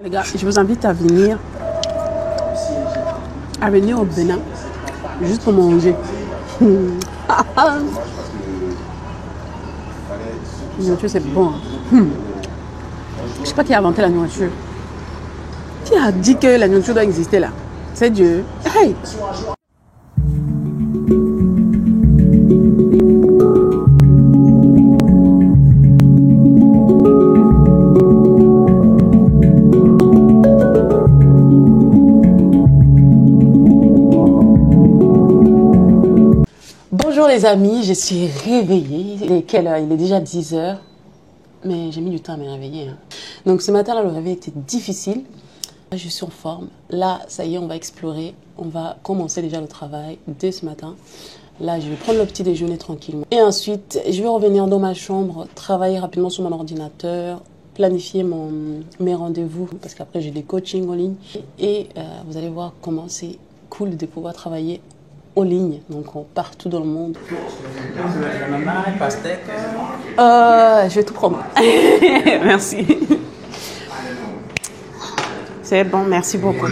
Les gars, je vous invite à venir au Bénin juste pour manger. La nourriture, c'est bon. Je sais pas qui a inventé la nourriture. Qui a dit que la nourriture doit exister là? C'est Dieu. Hey! Bonjour les amis, je suis réveillée. Il est quelle heure? Il est déjà 10 heures. Mais j'ai mis du temps à me réveiller. Donc ce matin, là, le réveil était difficile. Là, je suis en forme. Là, ça y est, on va explorer. On va commencer déjà le travail dès ce matin. Là, je vais prendre le petit déjeuner tranquillement. Et ensuite, je vais revenir dans ma chambre, travailler rapidement sur mon ordinateur, planifier mes rendez-vous. Parce qu'après, j'ai des coachings en ligne. Et vous allez voir comment c'est cool de pouvoir travailler en ligne, donc partout dans le monde. Je vais tout prendre. Merci. C'est bon, merci beaucoup.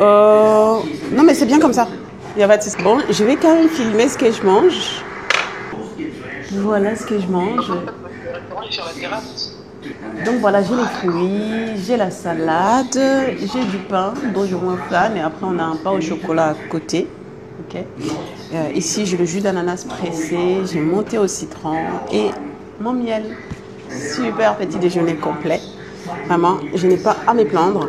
Non, mais c'est bien comme ça. Il y a pas de souci. Bon, je vais quand même filmer ce que je mange. Voilà ce que je mange. Donc voilà, j'ai les fruits, j'ai la salade, j'ai du pain dont je m'enflamme et après on a un pain au chocolat à côté. Okay. Ici j'ai le jus d'ananas pressé, j'ai mon thé au citron et mon miel. Super petit déjeuner complet. Vraiment, je n'ai pas à me plaindre.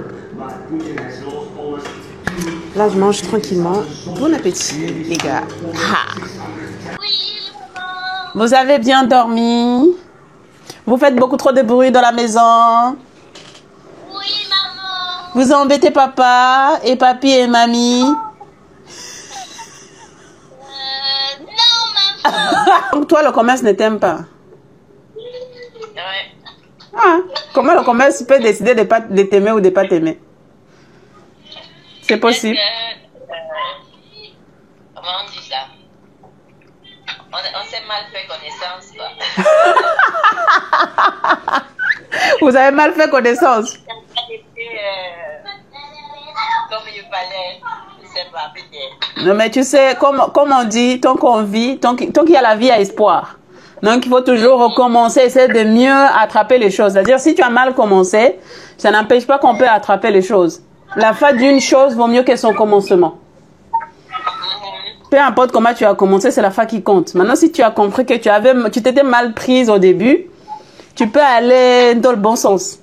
Là je mange tranquillement. Bon appétit les gars. Ha. Vous avez bien dormi? Vous faites beaucoup trop de bruit dans la maison. Oui, maman. Vous embêtez papa et papi et mamie. Non, maman. Donc toi, le commerce ne t'aime pas. Ouais. Ah, comment le commerce peut décider de t'aimer ou de ne pas t'aimer? C'est possible. Comment on dit ça? On s'est mal fait connaissance, quoi. Vous avez mal fait connaissance. Comme il fallait, je sais pas, peut-être. Non, mais tu sais, comme on dit, tant qu'on vit, tant qu'il y a la vie, il y a espoir. Donc, il faut toujours recommencer, essayer de mieux attraper les choses. C'est-à-dire, si tu as mal commencé, ça n'empêche pas qu'on peut attraper les choses. La fin d'une chose vaut mieux que son commencement. Peu importe comment tu as commencé, c'est la fin qui compte. Maintenant, si tu as compris que tu t'étais mal prise au début, tu peux aller dans le bon sens.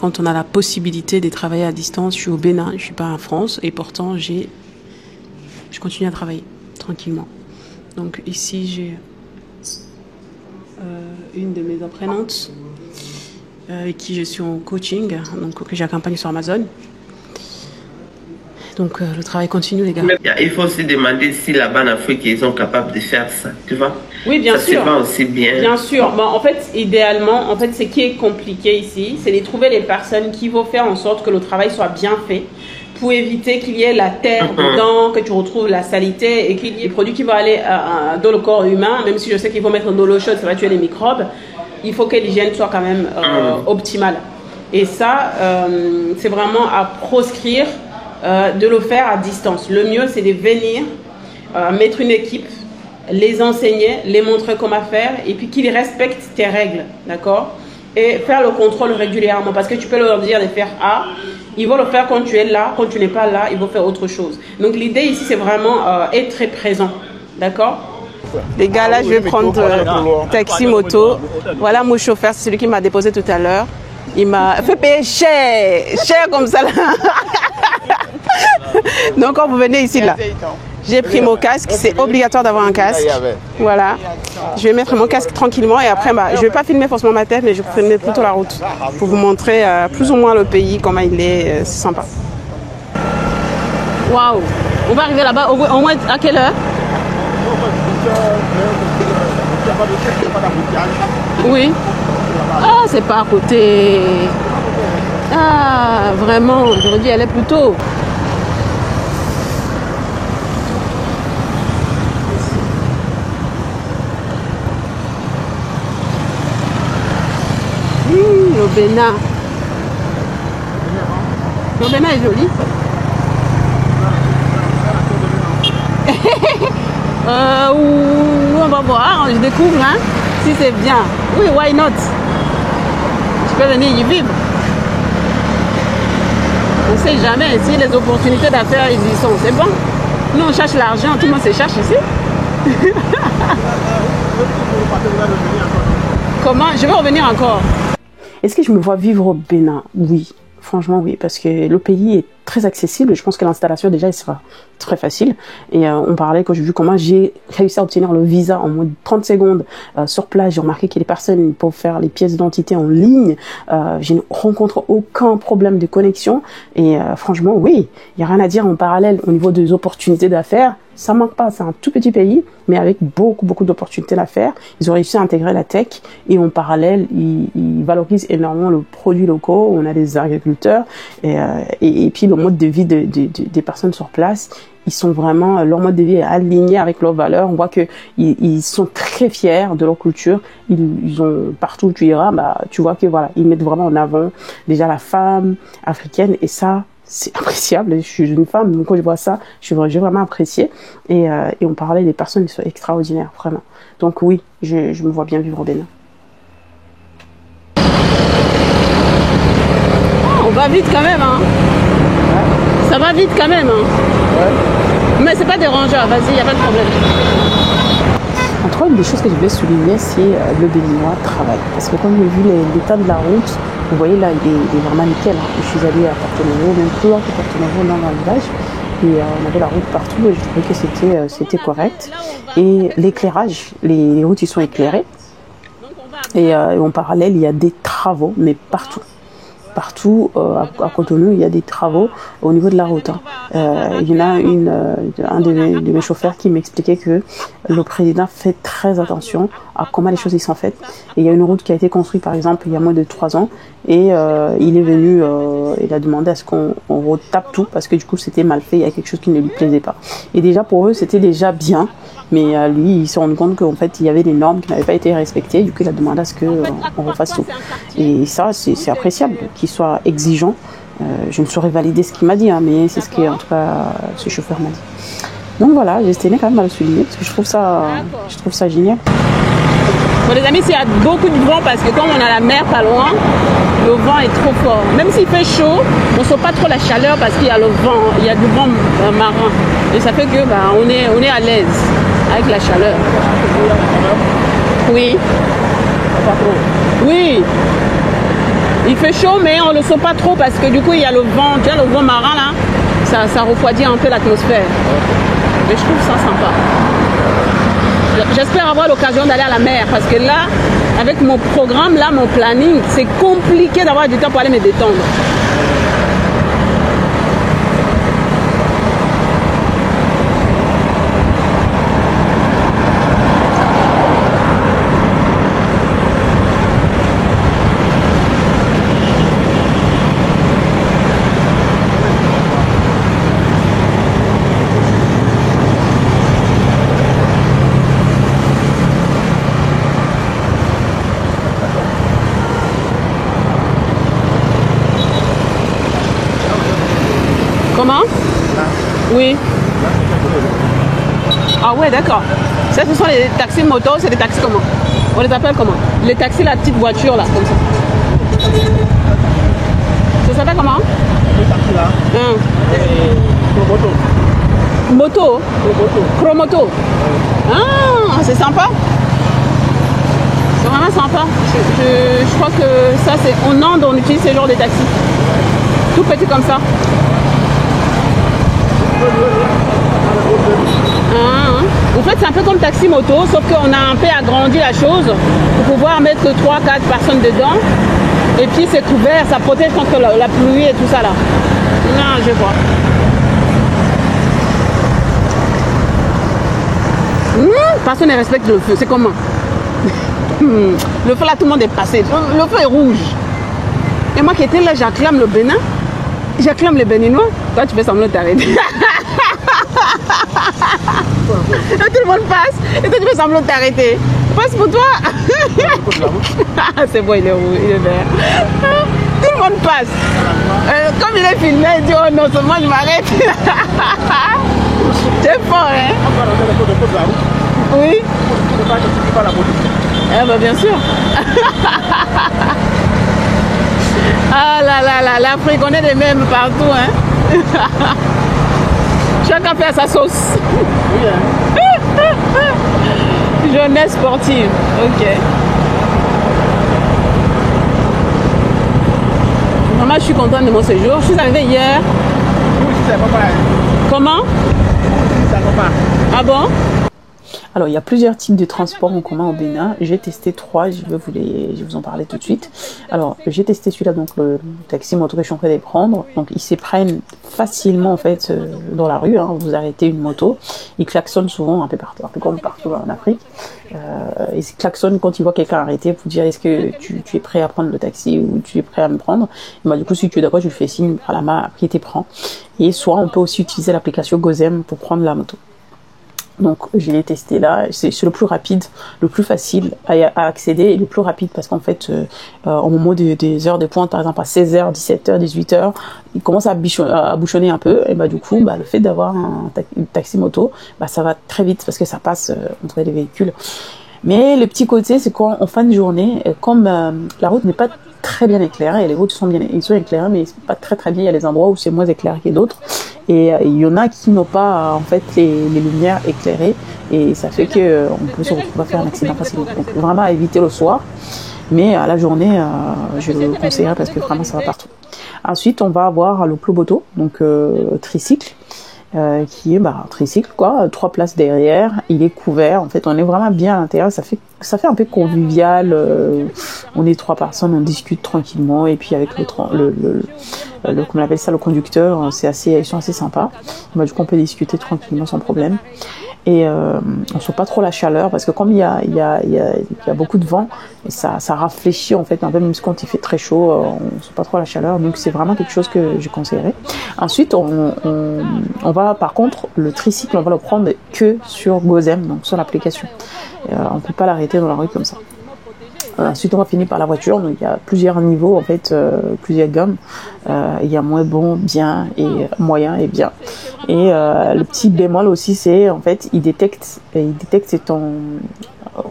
Quand on a la possibilité de travailler à distance, je suis au Bénin, je suis pas en France, et pourtant je continue à travailler tranquillement. Donc ici j'ai une de mes apprenantes avec qui je suis en coaching, donc que j'accompagne sur Amazon. Donc le travail continue les gars. Il faut aussi demander si là-bas en Afrique ils sont capables de faire ça, tu vois. Oui, bien sûr. Ça se vend aussi bien. Bien sûr. Bon, en fait, idéalement, ce qui est compliqué ici, c'est de trouver les personnes qui vont faire en sorte que le travail soit bien fait pour éviter qu'il y ait la terre dedans, que tu retrouves la saleté et qu'il y ait des produits qui vont aller dans le corps humain, même si je sais qu'il faut mettre dans l'eau chaude, ça va tuer les microbes. Il faut que l'hygiène soit quand même optimale. Et ça, c'est vraiment à proscrire de le faire à distance. Le mieux, c'est de venir, mettre une équipe, les enseigner, les montrer comment faire et puis qu'ils respectent tes règles, d'accord? Et faire le contrôle régulièrement parce que tu peux leur dire de faire A, ils vont le faire quand tu es là, quand tu n'es pas là, ils vont faire autre chose. Donc l'idée ici, c'est vraiment être très présent, d'accord? Les gars, là, je vais prendre taxi moto. Voilà mon chauffeur, c'est celui qui m'a déposé tout à l'heure. Il m'a fait payer cher comme ça là. Donc quand vous venez ici là, j'ai pris mon casque, c'est obligatoire d'avoir un casque. Voilà, je vais mettre mon casque tranquillement et après je vais pas filmer forcément ma tête, mais je vais filmer plutôt la route pour vous montrer plus ou moins le pays, comment il est, c'est sympa. Waouh, on va arriver là-bas au moins à quelle heure? Oui. Ah, c'est pas à côté. Ah, vraiment, j'aurais dû y aller plus tôt. Le Bénin. Le Bénin est joli. On va voir, je découvre, hein, si c'est bien. Oui, why not? Je peux venir y vivre. On ne sait jamais si les opportunités d'affaires ils y sont. C'est bon. Nous, on cherche l'argent, tout le monde se cherche ici. Comment? Je vais revenir encore. Est-ce que je me vois vivre au Bénin? Oui. Franchement, oui, parce que le pays est très accessible. Je pense que l'installation, déjà, elle sera très facile. Et on parlait, quand j'ai vu comment j'ai réussi à obtenir le visa en moins de 30 secondes sur place, j'ai remarqué que les personnes peuvent faire les pièces d'identité en ligne. Je ne rencontre aucun problème de connexion. Et franchement, oui, il n'y a rien à dire en parallèle au niveau des opportunités d'affaires. Ça manque pas, c'est un tout petit pays, mais avec beaucoup d'opportunités d'affaires. Ils ont réussi à intégrer la tech et en parallèle, ils valorisent énormément le produit locaux. On a des agriculteurs et puis le mode de vie des personnes sur place. Ils sont vraiment, leur mode de vie est aligné avec leurs valeurs. On voit que ils sont très fiers de leur culture. Ils ont, partout où tu iras, bah, tu vois que voilà, ils mettent vraiment en avant déjà la femme africaine et ça, c'est appréciable. Je suis une femme, donc quand je vois ça, j'ai vraiment apprécié. Et on parlait des personnes qui sont extraordinaires, vraiment. Donc oui, je me vois bien vivre au Bénin. On va vite quand même, hein. Ouais. Ça va vite quand même, hein. Ouais. Mais c'est pas dérangeant, vas-y, il n'y a pas de problème. Entre autres, une des choses que je voulais souligner, c'est le Béninois travail. Parce que quand j'ai vu l'état de la route, vous voyez là, il est vraiment nickel. Hein. Je suis allée à Porto Novo, même plus loin que Porto Novo dans le village. Et on avait la route partout et je trouvais que c'était correct. Et l'éclairage, les routes ils sont éclairées. Et en parallèle, il y a des travaux, mais partout. Partout à Cotonou, il y a des travaux au niveau de la route. Hein. Il y en a un de mes chauffeurs qui m'expliquait que le président fait très attention à comment les choses y sont faites. Et il y a une route qui a été construite, par exemple, il y a moins de 3 ans. Et il est venu, il a demandé à ce qu'on retape tout parce que du coup, c'était mal fait. Il y a quelque chose qui ne lui plaisait pas. Et déjà, pour eux, c'était déjà bien. Mais lui, il s'est rendu compte qu'en fait, il y avait des normes qui n'avaient pas été respectées. Du coup, il a demandé à ce qu'on refasse tout. Et ça, c'est appréciable qu'il soit exigeant. Je ne saurais valider ce qu'il m'a dit, hein, mais c'est ce que, en tout cas, ce chauffeur m'a dit. Donc voilà, j'ai tenu quand même à le souligner parce que je trouve ça génial. Bon les amis, il y a beaucoup de vent parce que comme on a la mer pas loin, le vent est trop fort. Même s'il fait chaud, on ne sent pas trop la chaleur parce qu'il y a le vent, il y a du vent marin. Et ça fait que bah, on est à l'aise avec la chaleur. Oui. Oui. Il fait chaud mais on ne le sent pas trop parce que du coup il y a le vent, tu vois le vent marin là, ça refroidit un peu l'atmosphère. Mais je trouve ça sympa. J'espère avoir l'occasion d'aller à la mer parce que là, avec mon programme, là, mon planning, c'est compliqué d'avoir du temps pour aller me détendre. Comment? Oui. Ah ouais, d'accord. Ça, ce sont les taxis moto, c'est des taxis comment? On les appelle comment? Les taxis, la petite voiture là, comme ça. Ça s'appelle comment? Les taxis là. Moto. Chromoto. Ah, c'est sympa. C'est vraiment sympa. Je crois que ça, c'est en Inde, on utilise ce genre de taxis. Tout petit comme ça. En fait, c'est un peu comme taxi moto, sauf qu'on a un peu agrandi la chose pour pouvoir mettre 3-4 personnes dedans. Et puis c'est couvert, ça protège contre la pluie et tout ça là. Non, je vois. Personne ne respecte le feu, c'est comment? Le feu là, tout le monde est passé. Le feu est rouge. Et moi qui étais là, j'acclame le Bénin. J'acclame les Béninois. Toi, tu fais semblant de t'arrêter. Tout le monde passe. Et toi, tu fais semblant de t'arrêter. Passe pour toi. C'est bon, il est rouge, il est vert. Tout le monde passe. Comme il est filmé, il dit oh non, seulement je m'arrête. C'est fort, hein? Oui. Eh ben, bien sûr. Ah là là là, l'Afrique, on est les mêmes partout, hein? Chacun fait sa sauce. Jeunesse sportive, ok. Vraiment, je suis contente de mon séjour. Je suis arrivée hier. Comment? Ah bon? Alors, il y a plusieurs types de transports en commun au Bénin. J'ai testé 3, je vais vous en parler tout de suite. Alors, j'ai testé celui-là, donc le taxi moto que je suis en train de prendre. Donc, ils se prennent facilement, en fait, dans la rue. Hein. Vous arrêtez une moto, ils klaxonnent souvent, un peu partout, un peu comme partout en Afrique. Ils klaxonnent quand ils voient quelqu'un arrêter pour dire est-ce que tu es prêt à prendre le taxi ou tu es prêt à me prendre. Et bah, du coup, si tu es d'accord, je lui fais signe à la main, après il te prend. Et soit on peut aussi utiliser l'application Gozem pour prendre la moto. Donc, je l'ai testé là. C'est le plus rapide, le plus facile à accéder et le plus rapide parce qu'en fait, au moment des heures de pointe, par exemple à 16h, 17h, 18h, il commence à bouchonner un peu. Et bah, du coup, bah, le fait d'avoir une taxi moto, bah, ça va très vite parce que ça passe entre les véhicules. Mais le petit côté, c'est qu'en fin de journée, comme la route n'est pas très bien éclairée, et les routes sont éclairées, mais c'est pas très bien. Il y a des endroits où c'est moins éclairé que d'autres. Et il y en a qui n'ont pas en fait les lumières éclairées et ça fait que on peut se retrouver à faire un accident facilement. Donc vraiment à éviter le soir, mais à la journée je le conseillerais parce que vraiment ça va partout. Ensuite on va avoir le Ploboto, donc tricycle. Qui est tricycle quoi, 3 places derrière, il est couvert, en fait on est vraiment bien à l'intérieur, ça fait un peu convivial, on est 3 personnes, on discute tranquillement et puis avec comment on appelle ça, le conducteur, ils sont assez sympas, bah, du coup on peut discuter tranquillement sans problème. Et on sent pas trop la chaleur parce que comme il y a beaucoup de vent et ça rafraîchit en fait un peu, même quand il fait très chaud, on sent pas trop la chaleur, donc c'est vraiment quelque chose que je conseillerais. Ensuite on va par contre le tricycle on va le prendre que sur Gozem, donc sur l'application, on peut pas l'arrêter dans la rue comme ça. Ensuite on va finir par la voiture, donc il y a plusieurs niveaux en fait, plusieurs gammes, il y a moins bon, bien et moyen et bien. Et le petit bémol aussi c'est en fait il détecte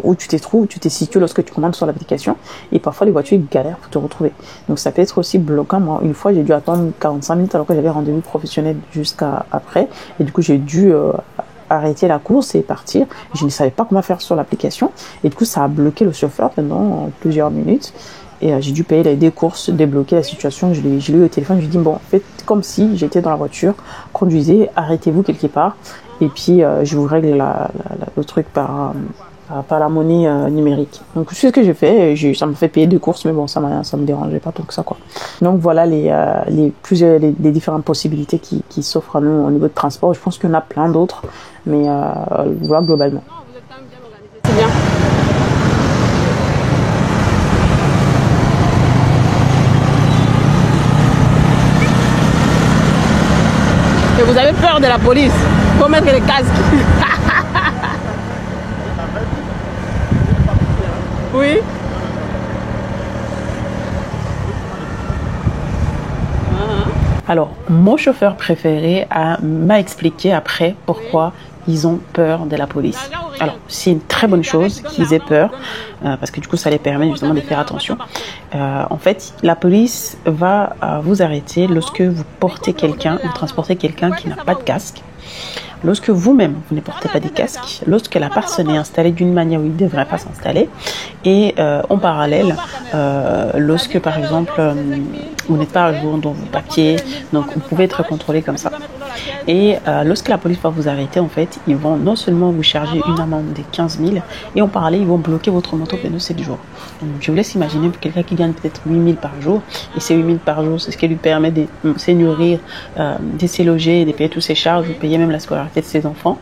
où tu te trouves, où tu te situes lorsque tu commandes sur l'application, et parfois les voitures galèrent pour te retrouver, donc ça peut être aussi bloquant. Moi une fois j'ai dû attendre 45 minutes alors que j'avais rendez-vous professionnel jusqu'à après, et du coup j'ai dû arrêter la course et partir. Je ne savais pas comment faire sur l'application et du coup ça a bloqué le chauffeur pendant plusieurs minutes et j'ai dû payer les courses, débloquer la situation. Je l'ai eu au téléphone, je lui ai dit bon, faites comme si j'étais dans la voiture, conduisez, arrêtez-vous quelque part et puis je vous règle le truc par la monnaie numérique. Donc c'est ce que j'ai fait, ça me fait payer 2 courses, mais bon ça me dérangeait pas tant que ça quoi. Donc voilà les différentes possibilités qui s'offrent à nous au niveau de transport. Je pense qu'il y en a plein d'autres, mais voilà globalement. C'est bien. Et vous avez peur de la police? Faut mettre les casques. Oui. Alors, mon chauffeur préféré m'a expliqué après pourquoi ils ont peur de la police. Alors, c'est une très bonne chose qu'ils aient peur, parce que du coup, ça les permet justement de faire attention. En fait, la police va vous arrêter lorsque vous portez quelqu'un, vous transportez quelqu'un qui n'a pas de casque. Lorsque vous-même, vous ne portez pas des casques, lorsque la personne est installée d'une manière où il ne devrait pas s'installer, et en parallèle, lorsque par exemple, vous n'êtes pas à jour dans vos papiers, donc vous pouvez être contrôlé comme ça. Et lorsque la police va vous arrêter, en fait, ils vont non seulement vous charger une amende de 15 000, et en parallèle, ils vont bloquer votre moto pendant 7 jours. Donc, je vous laisse imaginer pour quelqu'un qui gagne peut-être 8 000 par jour, et ces 8 000 par jour, c'est ce qui lui permet de se nourrir, de se loger, de payer toutes ses charges, de payer même la scolarité de ses enfants.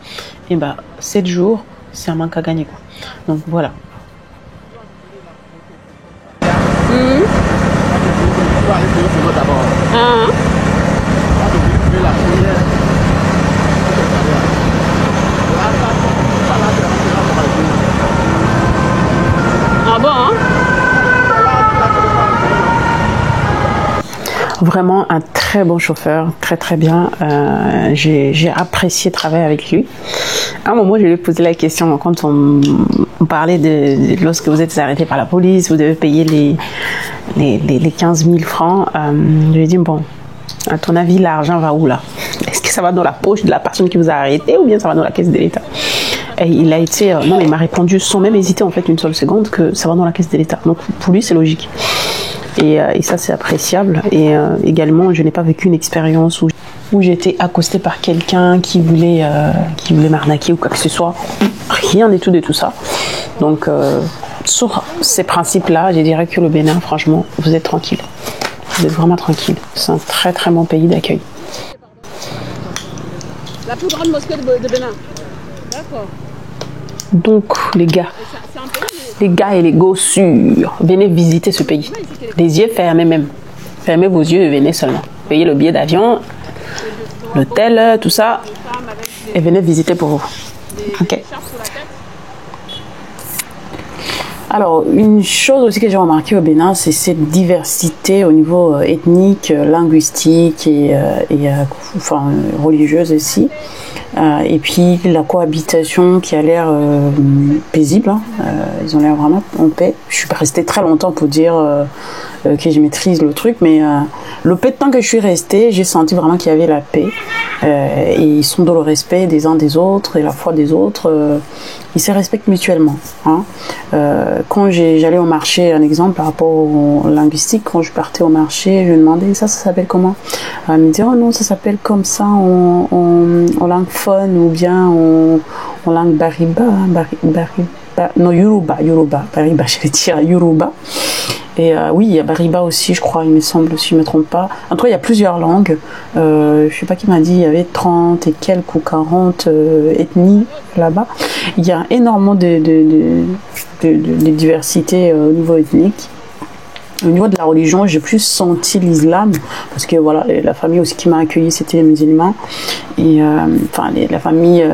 Et 7 jours, c'est un manque à gagner, quoi. Donc voilà. vraiment un très bon chauffeur, très très bien. J'ai apprécié travailler avec lui. À un moment, je lui ai posé la question quand on parlait de lorsque vous êtes arrêté par la police, vous devez payer les 15 000 francs. Je lui ai dit, bon, à ton avis, l'argent va où là? Est-ce que ça va dans la poche de la personne qui vous a arrêté ou bien ça va dans la caisse de l'État? Et il a été, non, il m'a répondu sans même hésiter en fait une seule seconde que ça va dans la caisse de l'État. Donc pour lui, c'est logique. Et ça, c'est appréciable. Et également, je n'ai pas vécu une expérience où j'ai été accostée par quelqu'un qui voulait m'arnaquer ou quoi que ce soit. Rien du tout de tout ça. Donc, sur ces principes-là, je dirais que le Bénin, franchement, vous êtes tranquille. Vous êtes vraiment tranquille. C'est un très très bon pays d'accueil. La plus grande mosquée de Bénin. D'accord. Donc, les gars et les gossures, venez visiter ce pays. Les yeux fermés même. Fermez vos yeux et venez seulement. Payez le billet d'avion, l'hôtel, tout ça, et venez visiter pour vous. Ok. Alors, une chose aussi que j'ai remarqué au Bénin, c'est cette diversité au niveau ethnique, linguistique et enfin, religieuse aussi. Et puis la cohabitation qui a l'air paisible, hein. Ils ont l'air vraiment en paix. Je suis pas restée très longtemps pour dire que je maîtrise le truc, mais le peu de temps que je suis restée, j'ai senti vraiment qu'il y avait la paix. Et ils sont dans le respect des uns des autres et la foi des autres. Ils se respectent mutuellement. Hein. Quand j'allais au marché, un exemple par rapport au linguistique, quand je partais au marché, je demandais ça s'appelle comment? Elle me disait, oh non, ça s'appelle comme ça en langue fon ou bien en langue bariba, non, Yoruba, bariba, je vais dire Yoruba. Et oui, il y a Bariba aussi, je crois, il me semble, si je ne me trompe pas. En tout cas, il y a plusieurs langues. Je ne sais pas qui m'a dit, il y avait 30 et quelques ou 40 ethnies là-bas. Il y a énormément de diversité au niveau ethnique. Au niveau de la religion, j'ai plus senti l'islam, parce que voilà, la famille aussi qui m'a accueilli, c'était les musulmans. Et enfin, la famille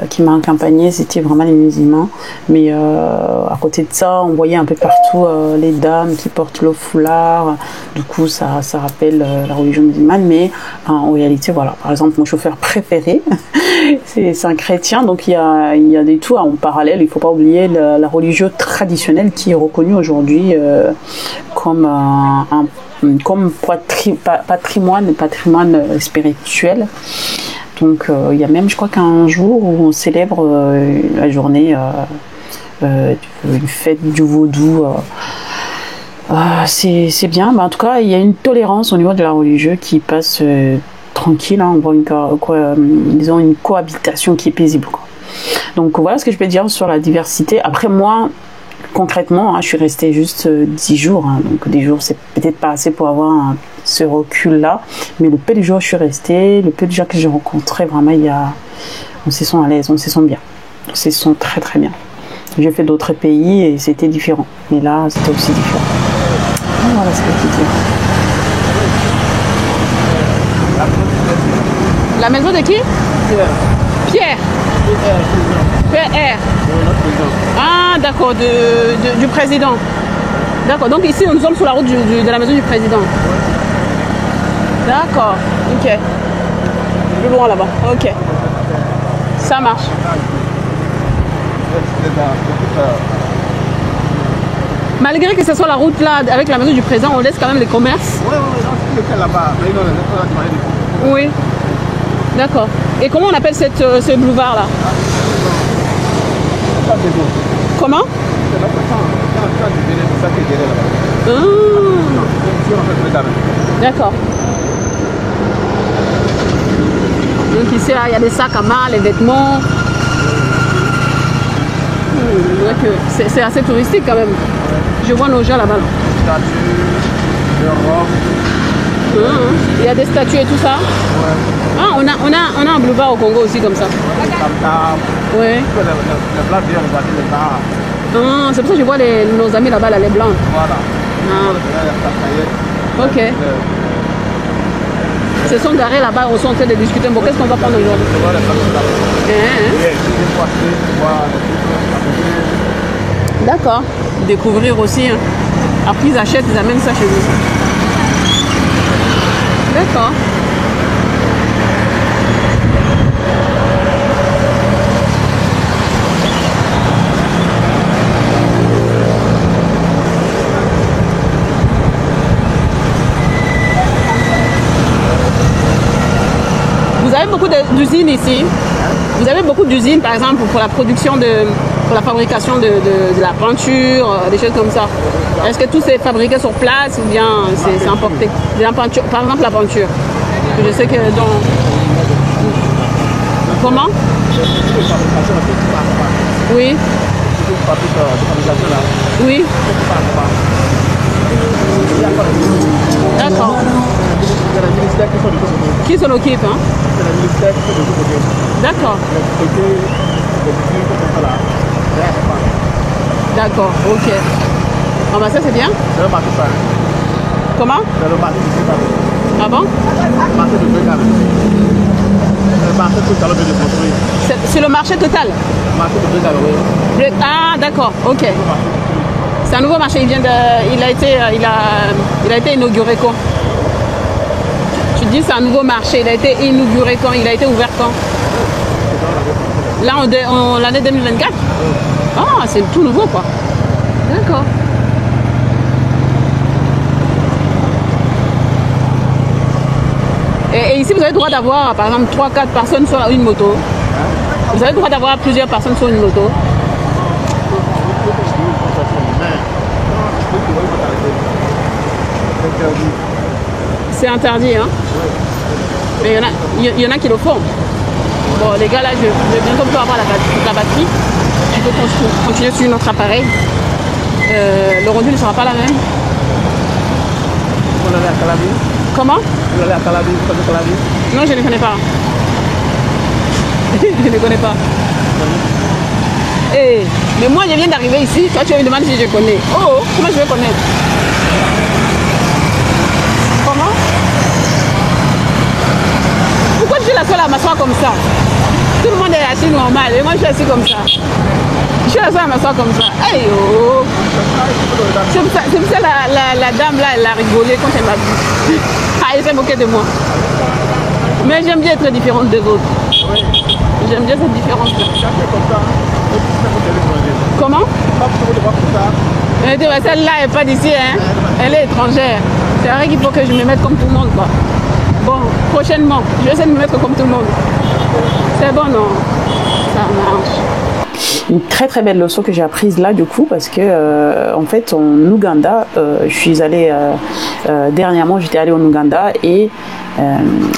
qui m'a accompagnée, c'était vraiment les musulmans. Mais à côté de ça, on voyait un peu partout les dames qui portent le foulard. Du coup, ça rappelle la religion musulmane. Mais en réalité, voilà, par exemple, mon chauffeur préféré, c'est un chrétien. Donc, il y a des tout en parallèle. Il ne faut pas oublier la religion traditionnelle qui est reconnue aujourd'hui comme patrimoine spirituel. Donc il y a même, je crois qu'un jour où on célèbre la journée une fête du vaudou. C'est bien, mais en tout cas il y a une tolérance au niveau de la religion qui passe tranquille, hein. On voit disons une cohabitation qui est paisible, quoi. Donc voilà ce que je peux dire sur la diversité. Après moi, concrètement, hein, je suis restée juste 10 jours. Hein, donc 10 jours, c'est peut-être pas assez pour avoir ce recul-là. Mais le peu de jours, je suis restée. Le peu de gens que j'ai rencontrés, vraiment, on se sent à l'aise, on se sent bien. On se sent très très bien. J'ai fait d'autres pays et c'était différent. Mais là, c'était aussi différent. Voilà ce que je peux dire. La maison de qui? Pierre. Pierre. Ah, d'accord, du président. D'accord, donc ici nous sommes sur la route de la maison du président. D'accord, ok. Plus loin là-bas, ok. Ça marche. Malgré que ce soit la route là avec la maison du président, on laisse quand même les commerces. Oui. D'accord. Et comment on appelle ce boulevard là? Comment? D'accord. Donc ici, il y a des sacs à main, les vêtements. C'est assez touristique quand même. Je vois nos gens là-bas. Il y a des statues et tout ça. Ah, on a un boulevard au Congo aussi comme ça. Oui. Ah, c'est pour ça que je vois nos amis là-bas, là, les blancs. Ah. Ok. Ils se sont garés là-bas, on sont en train de discuter. Bon, qu'est-ce qu'on va prendre aujourd'hui? D'accord. Découvrir aussi. Hein. Après, ils achètent, ils amènent ça chez eux. D'accord. Vous avez beaucoup d'usines ici. Vous avez beaucoup d'usines, par exemple, pour la production pour la fabrication de la peinture, des choses comme ça. Est-ce que tout c'est fabriqué sur place ou bien c'est importé? La peinture, par exemple, la peinture. Je sais que dans... Comment? Oui. Oui. D'accord. Qui s'en occupe, hein? D'accord. D'accord, ok. Ah bah ça c'est bien. Comment? Ah bon? C'est le marché total. Ah d'accord, ok. C'est un nouveau marché, il a été inauguré quand? Tu dis c'est un nouveau marché, il a été inauguré quand? Il a été ouvert quand? Là en l'année 2024? Ah, c'est tout nouveau quoi. D'accord. Et ici vous avez le droit d'avoir par exemple 3-4 personnes sur une moto. Vous avez le droit d'avoir plusieurs personnes sur une moto. C'est interdit, hein? Mais il y en a qui le font. Bon, les gars, là, je vais bientôt pouvoir avoir la batterie. Je peux continuer sur notre appareil. Le rendu ne sera pas la même. Vous allez à Calabi? Comment? Vous allez à Calabi? Vous connaissez Calabi? Non, je ne connais pas. Je ne connais pas. Hey, mais moi, je viens d'arriver ici. Toi, tu me demandes si je connais. Oh, comment je vais connaître? Comment? Pourquoi je suis la seule à m'asseoir comme ça? Tout le monde est assis normal et moi je suis assis comme ça. Je suis la seule à m'asseoir comme ça. Hey, oh. C'est pour ça la dame là, elle a rigolé quand elle m'a vu. Ah, elle s'est moquée de moi. Mais j'aime bien être différente des autres. J'aime bien cette différence-là. Comment? Celle-là n'est pas d'ici, hein. Elle est étrangère. C'est vrai qu'il faut que je me mette comme tout le monde, quoi. Bon, prochainement, je vais essayer de me mettre comme tout le monde. C'est bon, non? Ça marche. Une très très belle leçon que j'ai apprise là du coup parce que en fait en Ouganda, je suis allée dernièrement, j'étais allée en Ouganda et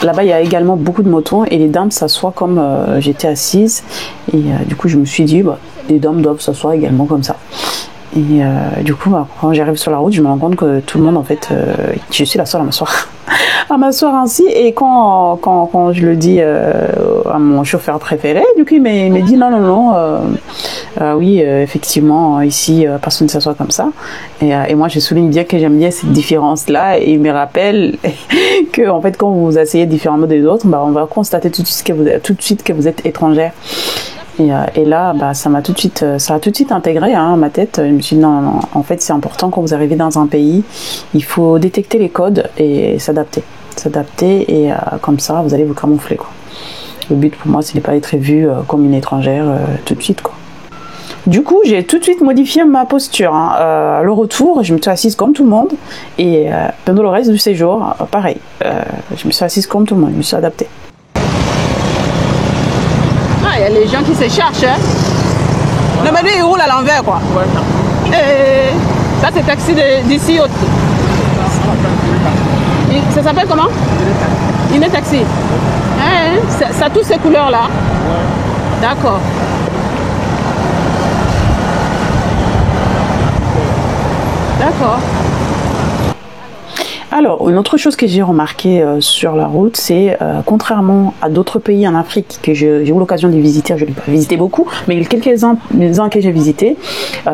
là-bas il y a également beaucoup de motos et les dames s'assoient comme j'étais assise et du coup je me suis dit bah, les dames doivent s'asseoir également comme ça. Et du coup, bah, quand j'arrive sur la route, je me rends compte que tout le monde, en fait, je suis la seule à m'asseoir ainsi. Et quand je le dis à mon chauffeur préféré, du coup, il me dit non, oui, effectivement, ici, personne ne s'assoit comme ça. Et moi, je souligne bien que j'aime bien cette différence-là. Et il me rappelle que, en fait, quand vous vous asseyez différemment des autres, bah, on va constater tout de suite que vous êtes étrangère. Et là, bah, ça a tout de suite intégré hein, ma tête. Je me suis dit non, en fait, c'est important quand vous arrivez dans un pays, il faut détecter les codes et s'adapter et comme ça, vous allez vous camoufler quoi. Le but pour moi, ce n'est pas d'être vue comme une étrangère tout de suite quoi. Du coup, j'ai tout de suite modifié ma posture. Hein. Le retour, je me suis assise comme tout le monde et pendant le reste du séjour, pareil. Je me suis assise comme tout le monde, je me suis adaptée. Il y a les gens qui se cherchent. Hein. Non, mais lui, il roule à l'envers, quoi. Et ça, c'est taxi d'ici. Ça s'appelle comment? Il est taxi. Ça a toutes ces couleurs-là. D'accord. D'accord. Alors, une autre chose que j'ai remarqué sur la route, c'est contrairement à d'autres pays en Afrique que j'ai eu l'occasion de visiter, je ne l'ai pas visité beaucoup, mais quelques-uns que j'ai visités,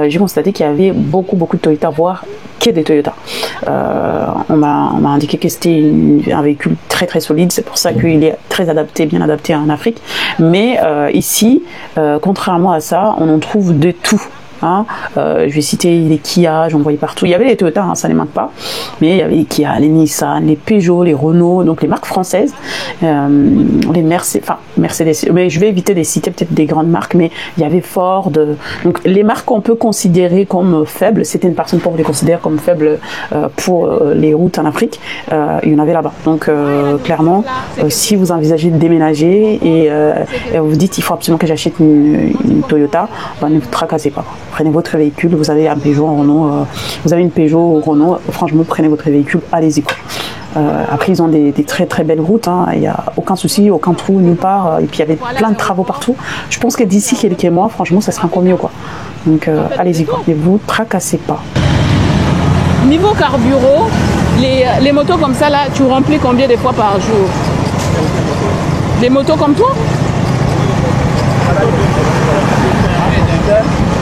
j'ai constaté qu'il y avait beaucoup de Toyota, voire que des Toyota. On m'a indiqué que c'était un véhicule très très solide, c'est pour ça qu'il est très adapté, bien adapté en Afrique. Mais ici, contrairement à ça, on en trouve de tout. Hein. Je vais citer les Kia, j'en voyais partout. Il y avait les Toyota, hein, ça ne les manque pas. Mais il y avait les Kia, les Nissan, les Peugeot, les Renault, donc les marques françaises. Les Mercedes. Mais je vais éviter de citer peut-être des grandes marques, mais il y avait Ford. Donc les marques qu'on peut considérer comme faibles, c'était une personne pour les considérer comme faibles pour les routes en Afrique. Il y en avait là-bas. Donc clairement, si vous envisagez de déménager et vous dites il faut absolument que j'achète une Toyota, ne vous tracassez pas. Prenez votre véhicule, vous avez un Peugeot, Renault, vous avez une Peugeot, Renault, franchement prenez votre véhicule, allez-y. Après ils ont des très très belles routes, hein. Il n'y a aucun souci, aucun trou nulle part, et puis il y avait plein de travaux partout. Je pense que d'ici quelques mois, franchement ça sera encore mieux quoi. Donc allez-y quoi, ne vous tracassez pas. Niveau carburant, les motos comme ça là, tu remplis combien de fois par jour? Les motos comme toi?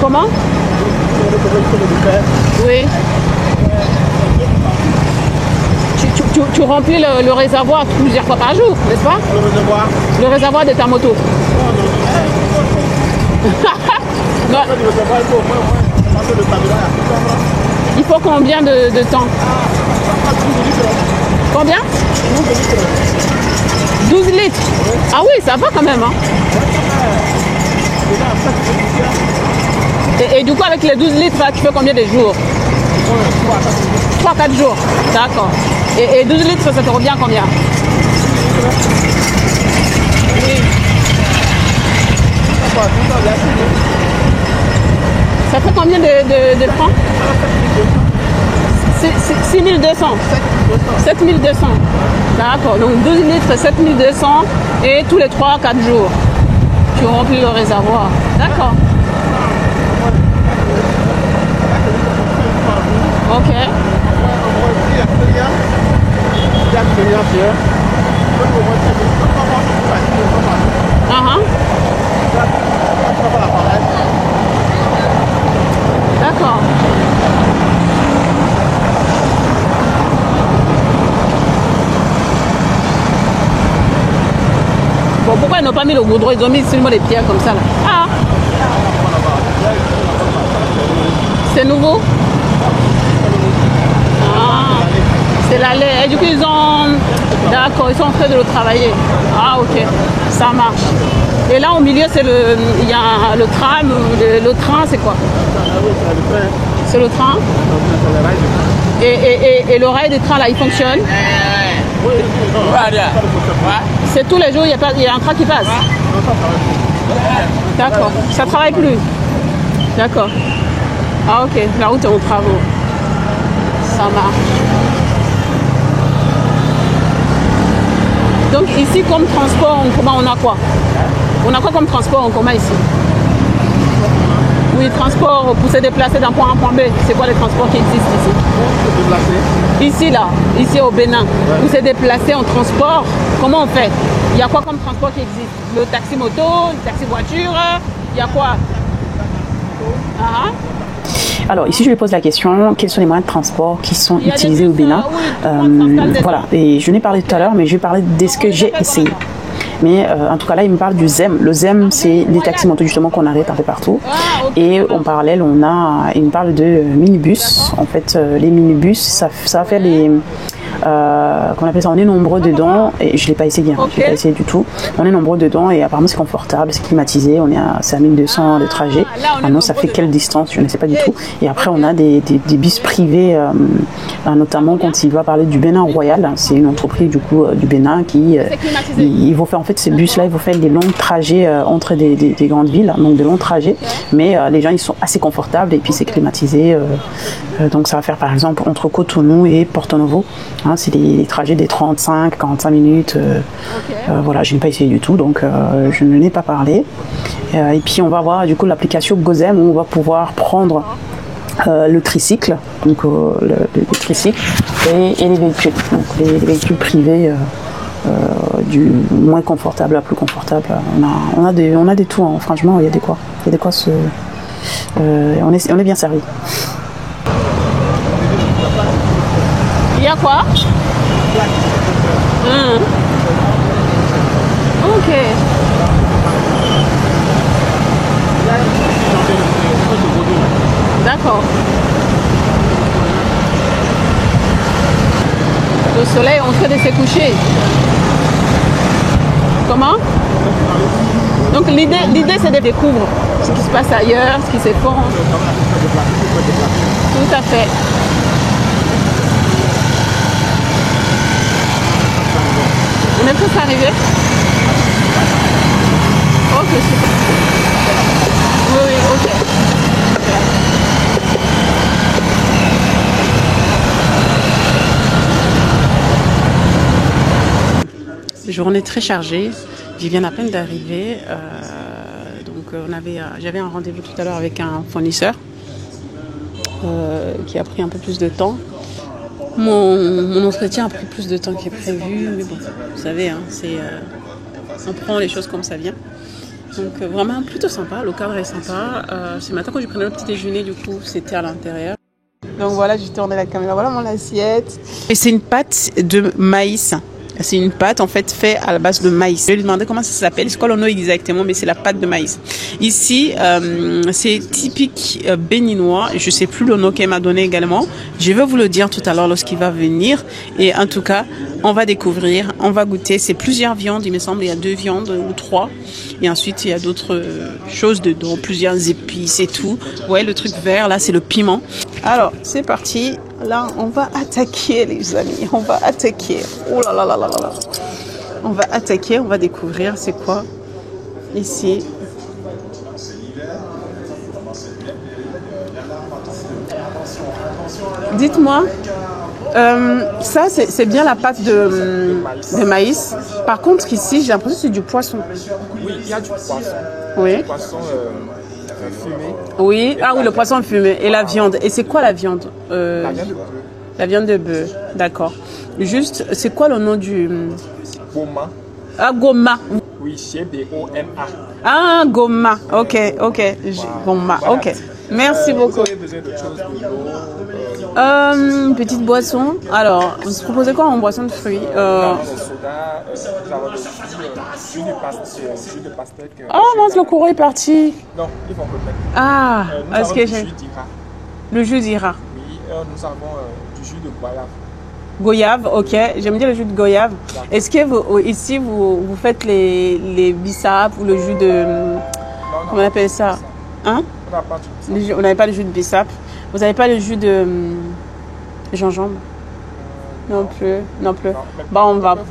Comment? Oui. Tu remplis le réservoir plusieurs fois par jour, n'est-ce pas? Le réservoir. Le réservoir de ta moto. Non. Le réservoir, il faut au moins passer le carburant. Il faut combien de temps? Combien? 12 litres. Ah oui, ça va quand même. Hein? Et du coup, avec les 12 litres, là, tu fais combien de jours? 3-4 jours. D'accord. Et 12 litres, ça te revient combien? Ça fait combien de francs? 6200. 7200. D'accord. Donc 12 litres, 7200 et tous les 3-4 jours, tu remplis le réservoir. D'accord. Ok. D'accord. Bon, pourquoi ils n'ont pas mis le goudron? Ils ont mis seulement des pierres comme ça là. Ah, c'est nouveau? Ah, c'est la lait. Et du coup, ils ont... D'accord, ils sont en train de le travailler. Ah, ok, ça marche. Et là, au milieu, c'est le... Il y a le tram, le train, c'est quoi? C'est le train? Et le rail du train, là, il fonctionne? C'est tous les jours, il y a un train qui passe? D'accord, ça ne travaille plus? D'accord. Ah, ok, la route est en travaux. Ça marche. Donc ici, comme transport en commun, on a quoi? On a quoi comme transport en commun ici? Oui, transport pour se déplacer d'un point A à un point B. C'est quoi les transports qui existent ici? Ici, là, ici au Bénin, pour se déplacer en transport, comment on fait? Il y a quoi comme transport qui existe? Le taxi moto, le taxi voiture, il y a quoi? Alors ici je lui pose la question, quels sont les moyens de transport qui sont utilisés au Bénin? Voilà, et je n'ai parlé tout à l'heure, mais je vais parler de ce que j'ai essayé. Mais en tout cas là il me parle du ZEM. Le ZEM c'est des taxis motos justement qu'on arrête un peu partout. Et en parallèle il me parle de minibus. En fait les minibus ça va faire les... comment on appelle ça, on est nombreux dedans et je l'ai pas essayé, je l'ai pas essayé du tout. On est nombreux dedans et apparemment c'est confortable, c'est climatisé, c'est à 1200 de trajet. Maintenant ça fait quelle distance, je ne sais pas du tout. Et après on a des bus privés, notamment quand il va parler du Bénin Royal, c'est une entreprise du coup du Bénin qui ils vont faire en fait ces bus là, ils vont faire des longs trajets entre des grandes villes, donc de longs trajets, mais les gens ils sont assez confortables et puis c'est climatisé, donc ça va faire par exemple entre Cotonou et Porto Novo. Hein, c'est des trajets des 35-45 minutes. Voilà, je n'ai pas essayé du tout, donc je ne l'ai pas parlé. Et puis on va avoir du coup l'application GoZem où on va pouvoir prendre le tricycle, donc le tricycle et les véhicules, donc les véhicules privés. Du moins confortable à plus confortable. On a des tout, hein. Franchement il y a de quoi on est bien servi. Il y a quoi? Ok. s'est couché. Comment? Donc l'idée c'est de découvrir ce qui se passe ailleurs, ce qui se fait. Tout à fait. On est tous arrivés. Ok, super. Oui, ok. Journée très chargée. Viviane à peine d'arriver. J'avais un rendez-vous tout à l'heure avec un fournisseur qui a pris un peu plus de temps. Mon entretien a pris plus de temps que prévu, mais bon, vous savez, hein, on prend les choses comme ça vient. Donc vraiment plutôt sympa, le cadre est sympa. Ce matin quand je prenais le petit déjeuner, du coup, c'était à l'intérieur. Donc voilà, j'ai tourné la caméra, voilà mon assiette. Et c'est une pâte de maïs. C'est une pâte en fait faite à la base de maïs. Je vais lui demander comment ça s'appelle, c'est quoi le nom exactement, mais c'est la pâte de maïs. Ici, c'est typique béninois. Je sais plus le nom qu'elle m'a donné également. Je vais vous le dire tout à l'heure lorsqu'il va venir. Et en tout cas, on va découvrir, on va goûter. C'est plusieurs viandes, il me semble, il y a 2 viandes ou 3. Et ensuite, il y a d'autres choses dedans, plusieurs épices et tout. Ouais, le truc vert là, c'est le piment. Alors, c'est parti. Là, on va attaquer, les amis. On va attaquer. Oh là là là là là. On va attaquer, on va découvrir c'est quoi ici. Dites-moi, ça c'est bien la pâte de maïs. Par contre, ici, j'ai l'impression que c'est du poisson. Oui, il y a du poisson. Oui. Du poisson fumé. Oui, ah oui, le poisson fumé. Et la viande. Et c'est quoi la viande? La viande de bœuf. La viande de bœuf, d'accord. Juste, c'est quoi le nom du... Goma. Ah, goma. Oui, G-B-O-M-A. Ah, goma. Ok. Goma, Voilà. ok. Merci beaucoup. Vous avez besoin de choses de l'eau. Petite boisson. Alors, vous proposez quoi en boisson de fruits? Nous avons le soda, nous avons le jus de pastèque. Oh, mince, le courant est parti. Non, ils vont le mettre. Ah, Nous est-ce avons que du j'ai... jus d'Ira. Le jus d'Ira. Oui, nous avons du jus de goyave. Goyave, ok. J'aime bien le jus de goyave. Est-ce que vous, ici, vous faites les bissap ou le jus de... Comment on appelle ça? Hein? On n'a pas tout. On n'avait pas le jus de bissap. Vous n'avez pas le jus de gingembre? Non plus. Non, Bon, on va... vous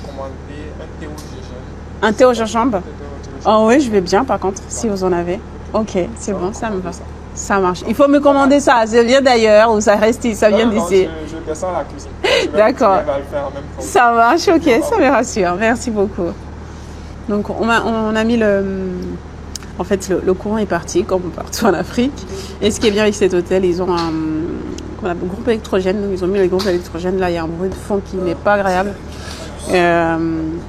commander un thé au gingembre. Un thé au gingembre? Oh oui, je vais bien par contre, si vous en avez. Ok, c'est bon, ça me va. Ça marche. Il faut me commander ça. Ça vient d'ailleurs ou ça reste ici? Ça vient d'ici? Je descends à la cuisine. D'accord. Elle va le faire en même temps. Ça marche, ok, ça me rassure. Merci beaucoup. Donc, on a mis le... En fait, le courant est parti, comme partout en Afrique. Et ce qui est bien avec cet hôtel, ils ont un groupe électrogène. Donc, ils ont mis le groupe électrogène. Là, il y a un bruit de fond qui n'est pas agréable.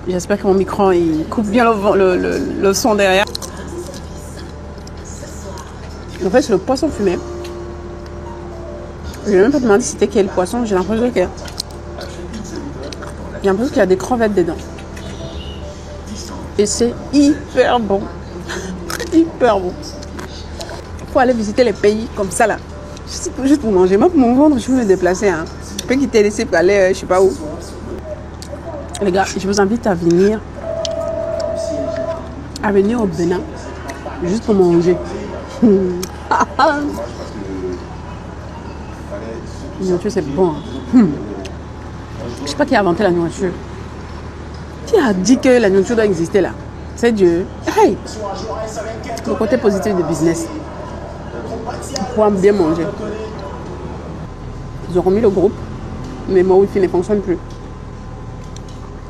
J'espère que mon micro, il coupe bien le son derrière. En fait, c'est le poisson fumé. Je n'ai même pas demandé c'était quel poisson. J'ai l'impression qu'il y a des crevettes dedans. Et c'est hyper bon. Hyper bon. Il faut aller visiter les pays comme ça là. Juste pour manger. Moi, pour mon ventre, je peux me déplacer. Hein. Je peux quitter laisser pour aller, je sais pas où. Les gars, je vous invite à venir au Bénin. Juste pour manger. La nourriture, c'est bon. Je sais pas qui a inventé la nourriture. Qui a dit que la nourriture doit exister là? C'est Dieu. Hey! Le côté positif du business. Pour bien manger. Ils ont remis le groupe, mais mon wifi ne fonctionne plus.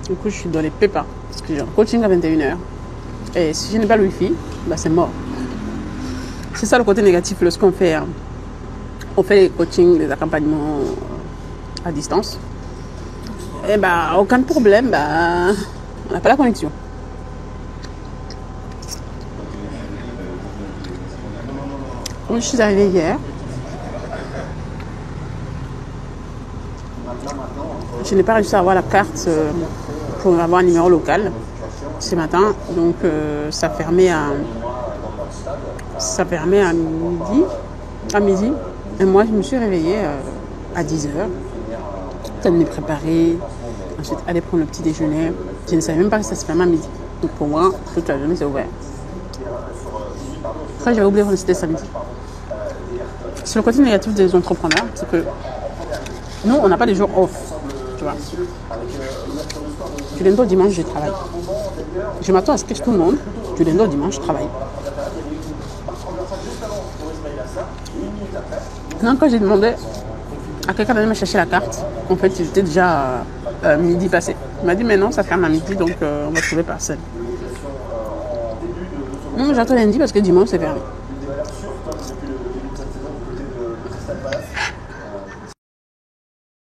Du coup, je suis dans les pépins. Parce que j'ai un coaching à 21h. Et si je n'ai pas le wifi, bah c'est mort. C'est ça le côté négatif lorsqu'on fait, on fait les coachings, les accompagnements à distance. Et bah, aucun problème, bah, on n'a pas la connexion. Comme je suis arrivée hier, je n'ai pas réussi à avoir la carte pour avoir un numéro local ce matin. Donc, ça fermait à midi. Et moi, je me suis réveillée à 10h. Ça me préparer, Ensuite, aller prendre le petit déjeuner. Je ne savais même pas que ça se fermait à midi. Donc pour moi, toute la journée, c'est ouvert. Après, j'avais oublié que c'était samedi. C'est le côté négatif des entrepreneurs, c'est que nous, on n'a pas des jours off. Tu vois. Du lundi au dimanche, je travaille. Je m'attends à ce que tout le monde, du lundi au dimanche, je travaille. Non, quand j'ai demandé à quelqu'un d'aller me chercher la carte, en fait, il était déjà midi passé. Il m'a dit, mais non, ça ferme à midi, donc on va trouver personne. Non, j'attends lundi parce que dimanche, c'est fermé.